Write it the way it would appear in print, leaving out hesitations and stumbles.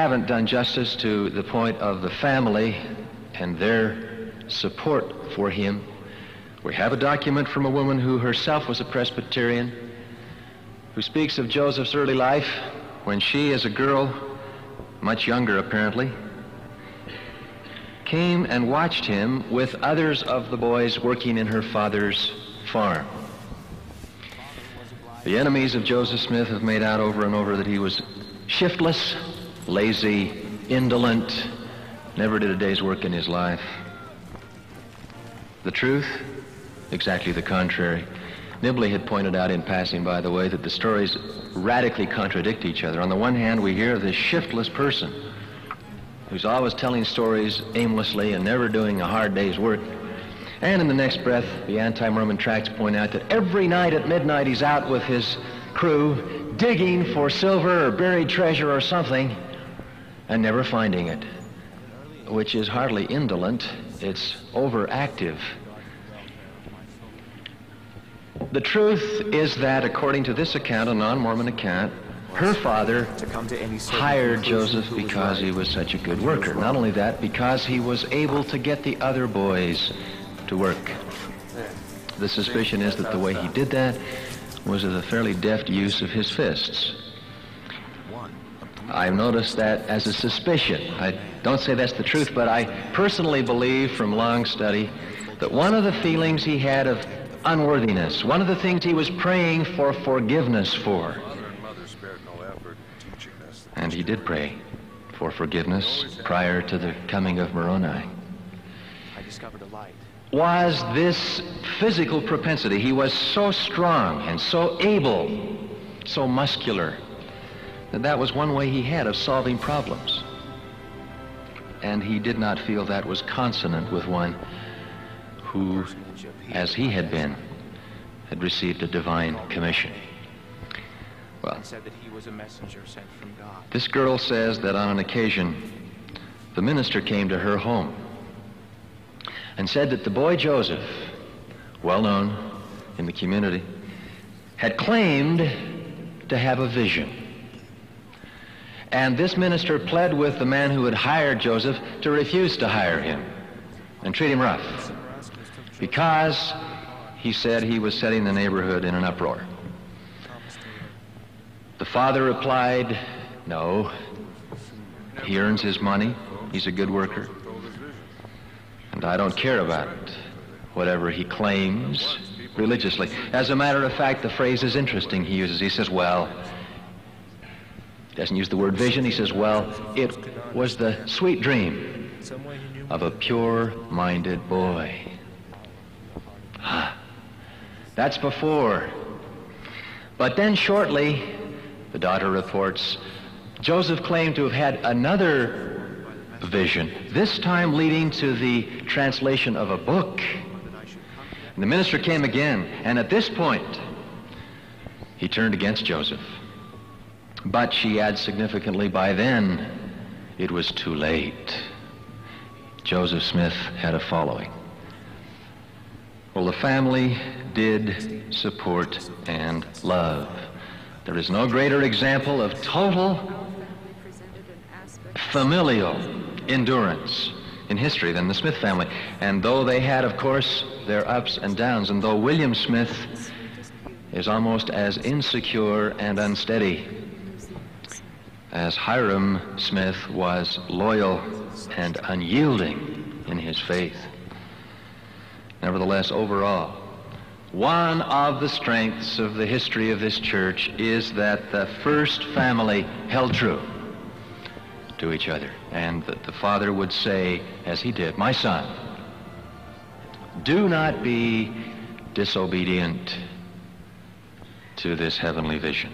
haven't done justice to the point of the family and their support for him. We have a document from a woman who herself was a Presbyterian, who speaks of Joseph's early life when she, as a girl, much younger apparently, came and watched him with others of the boys working in her father's farm. The enemies of Joseph Smith have made out over and over that he was shiftless, lazy, indolent, never did a day's work in his life. The truth? Exactly the contrary. Nibley had pointed out in passing, by the way, that the stories radically contradict each other. On the one hand, we hear of this shiftless person who's always telling stories aimlessly and never doing a hard day's work. And in the next breath, the anti-Mormon tracts point out that every night at midnight he's out with his crew digging for silver or buried treasure or something and never finding it, which is hardly indolent, it's overactive. The truth is that, according to this account, a non-Mormon account, her father hired Joseph because he was such a good worker. Not only that, because he was able to get the other boys to work. The suspicion is that the way he did that was with a fairly deft use of his fists. I've noticed that as a suspicion. I don't say that's the truth, but I personally believe from long study that one of the feelings he had of unworthiness, one of the things he was praying for forgiveness for, and he did pray for forgiveness prior to the coming of Moroni, was this physical propensity. He was so strong and so able, so muscular, that was one way he had of solving problems. And he did not feel that was consonant with one who, as he had been, had received a divine commission. Well, this girl says that on an occasion, the minister came to her home and said that the boy Joseph, well known in the community, had claimed to have a vision. And this minister pled with the man who had hired Joseph to refuse to hire him and treat him rough, because he said he was setting the neighborhood in an uproar. The father replied, no, he earns his money, he's a good worker, and I don't care about it, whatever he claims religiously. As a matter of fact, the phrase is interesting he uses. He says, well, he doesn't use the word vision, he says, well, it was the sweet dream of a pure-minded boy. That's before. But then shortly, the daughter reports, Joseph claimed to have had another vision, this time leading to the translation of a book. And the minister came again, and at this point, he turned against Joseph. But she adds significantly, by then, it was too late. Joseph Smith had a following. Well, the family did support and love. There is no greater example of total familial endurance in history than the Smith family. And though they had, of course, their ups and downs, and though William Smith is almost as insecure and unsteady as Hiram Smith was loyal and unyielding in his faith, nevertheless, overall, one of the strengths of the history of this church is that the first family held true to each other, and that the father would say, as he did, my son, do not be disobedient to this heavenly vision.